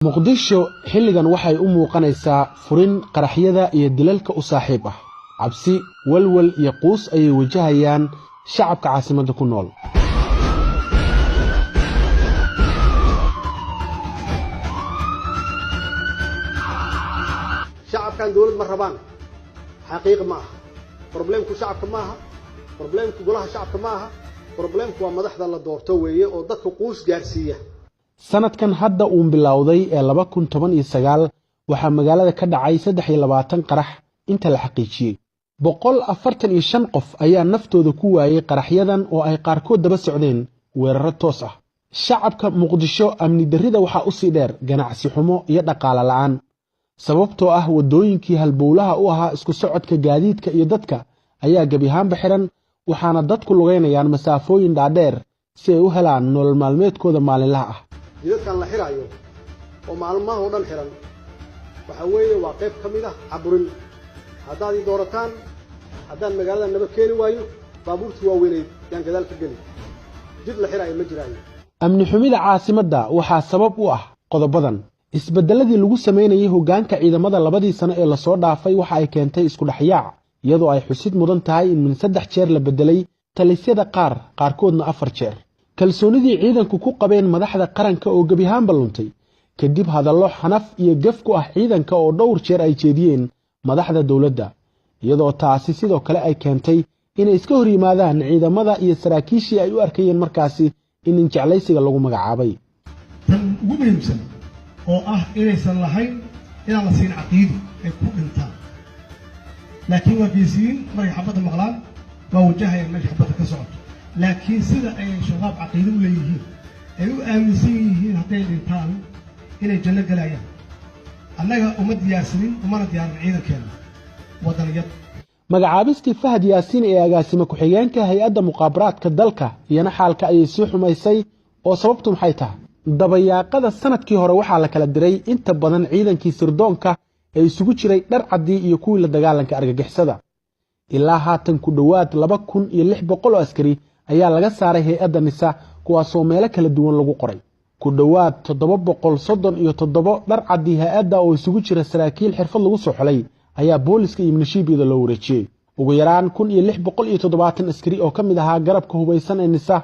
muqdisho xilligan waxay u muuqanaysaa furin qaraxyada iyo dilalka u saaxiib ah cabsi walwal iyo quus ayay wajahayaan shacabka caasimadda ku nool shacabkan dawlad ma rabaan xaqiiq ma aha problemku shacabka ma aha problemku golaha shacabka ma aha problemku waa madaxda la doorto weeye oo dadku quus gaarsiiya sanadkan hadda uu bilowday ee 2019 waxa magaalada ka dhacay 23 qarax inta la xaqiijiyay 145 qof ayaa naftooda ku waayay qaraxyadan oo ay qaarkood daba socdeen weeraro toos ah shacabka muqdisho amni darrida waxa u sii dheer ganacsi xumo iyo dhaqaale la'aan sababtoo ah wadooyinkii halbowlaha u ahaa isku socodka gaadiidka iyo dadka ayaa gabi ahaanba xiran waxaana dadku lugeynayaan masaafooyin dhaadheer si ay u helaan nolol maalmeedkooda maalinlaha ah jidadkan la xirayo oo maalmaha oo dhan xiran waxa weeye waa qayb ka mid ah caburin haddaad doorataan haddaan magaalada naba keeni waayo baabuurtii waaweynay yaan gadaal ka geli jid la xirayo ma jiraayo amni xumida caasimadda waxaa sabab u ah qodobadan isbedeladii lagu sameynayay hoggaanka ciidamada labadii sano ee la soo dhaafay waxa ay keentay isku dhaxyaac iyadoo ay xusid mudan tahay in min 3 jeer la bedelay talisyada qaarkoodna 4 jeer kalsoonidii ciidanku ku qabeen madaxda qaranka oo gabi ahaan baluntay kadib hadallo xanaf iyo gaf ku ah ciidanka oo dhowr jeer ay jeediyeen madaxda dawladda iyadoo taasi sidoo kale ay keentay inay iska hor yimaadaan ciidamada iyo saraakiishii ay u arkayeen markaasi in jeclaysiga lagu magacaabay tan ugu muhiimsan oo ah inaysan lahayn inaan la siin caqiido ay ku dhintaan laakiin waa geesiin markay xabadda maqlaan waa wajahayaan meesha xabadda ka socoto laakiin sida ay shabaab caqiido u leeyihiin ay u aaminsan yihiin hadday dhintaan inay janno galayaan annaga uma diyaarsanin umana diyaarin ciidankeena waddaniyad magacaabistii Fahad Yaasiin ee agaasima ku-xigeenka hay'adda muqaabaraadka dalka iyana xaalka ayay sii xumaysay oo sababtu maxay tahay dabayaaqada sanadkii hore waxaa la kala diray inta badan ciidankii sirdoonka ee isugu jiray dhar cadii iyo kuwii la dagaalanka argagixisada ilaa haatan ku dhawaad 2600 askari ayaa laga saaray hay'adda nisa kuwaasoo meelo kala duwan lagu qoray ku dhawaad 737 dhar cadii hay'adda oo isugu jira saraakiil xirfad lagu soo xulay ayaa booliska iyo milishiibiyada loo wareejiyay ugu yaraan 1670 askari oo kamid ahaa garabka hubeysan ee nisa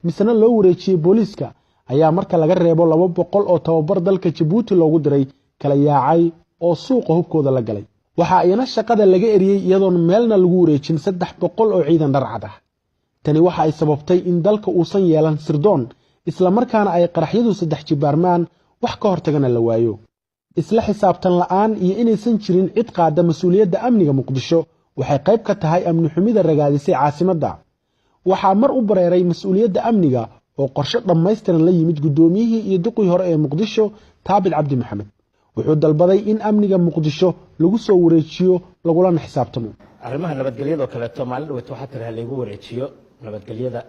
misna loo wareejiyay booliska ayaa marka laga reebo 200 oo tababar dalka Djibouti loogu diray kala yaacay oo suuqa hubkooda la galay waxa ayna shaqada laga eriyay iyadoo meelna lagu wareejin 300 oo ciidan dhar cad ah tani waxa ay sababtay in dalka uusan yeelan sirdoon isla markaana ay qaraxyadu 3 jibaarmaan wax ka hortagana la waayo isla xisaabtan la'aan iyo inaysan jirin cid qaada mas'uuliyadda amniga muqdisho waxay qayb ka tahay amni xumida ragaadisay caasimadda waxa mar u bareeray mas'uuliyadda amniga oo qorshe dhammaystiran la yimid gudoomiyihii iyo duqii hore ee muqdisho taabid cabdi maxamed wuxuu dalbaday in amniga muqdisho lagu soo wareejiyo lagulana xisaabtamo arrimaha nabadgelyada oo kale maalin dhawaad waxa tiraahdaa lagu wareejiyo nabadgelyada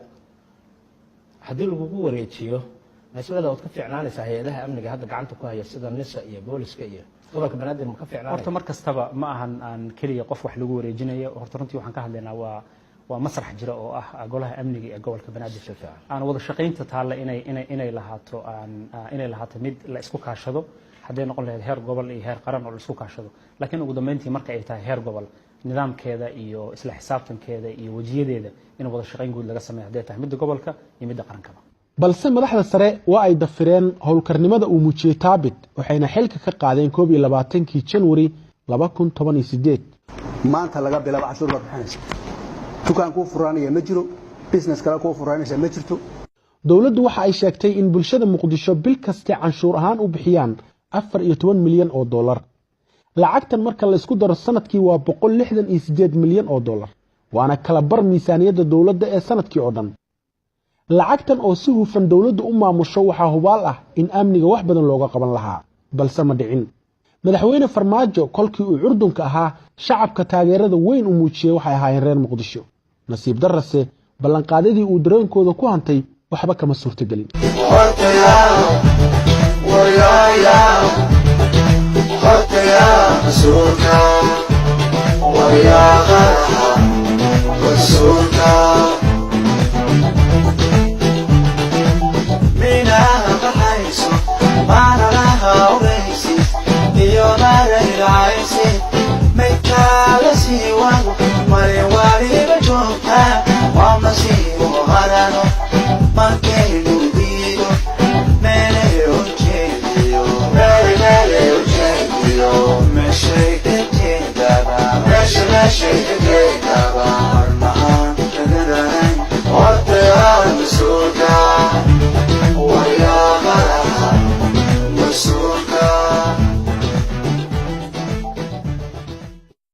haddii lagu wareejiyo mas'uuliyadda oo ka fiicnaanaysa hay'adaha amniga hadda gacanta ku haya sida nisa iyo booliska iyo gobolka banaadir ma ka fiicnaanay horta mar kastaba ma ahan aan kaliya qof wax lagu wareejinayo horta runtii waxaan ka hadlaynaa waa masrax jira oo ah golaha amniga ee gobolka banaadir aan wada shaqaynta taala inay lahaato mid la isku kaashado haddii noqon lahayd heer gobol iyo heer qaran oo la isku kaashado laakiin ugu dambeyntii marka ay tahay heer gobol nidaamkeeda iyo isla xisaabtankeeda iyo wajiyadeeda in wada shaqayn guud laga sameeyo haddii tahay midda gobolka iyo midda qarankaba balse madaxda sare waa ay dafireen howlkarnimada uu muujiyay taabit waxayna xilka ka qaadeen 22 January 2018 maanta laga bilaabo cashuur la bixinaysa dukaan ku furaanaya ma jiro business kale ku furaanaysa ma jirto dawladdu waxa ay sheegtay in bulshada muqdisho bil kasta canshuur ahaan u bixiyaan 14 milyan oo dollar lacagtan marka la isku daro sanadkii waa 168 milyan oo dollar waana kala bar miisaaniyadda dawladda ee sanadkii oo dhan lacagtan oo si hufan dawladdu u maamusho waxa hubaal ah in amniga wax badan looga qaban lahaa balse ma dhicin madaxweyne farmaajo kolkii uu curdunka ahaa shacabka taageerada weyn u muujiyay waxay ahaayeen reer muqdisho nasiib darrase ballanqaadadii uu dareenkooda ku hantay waxba kama suurtagelin mina ومسيح هرانو ما كيلو ديرو ميلي وجيديو ميلي وجيديو مشيت تيدابا مشي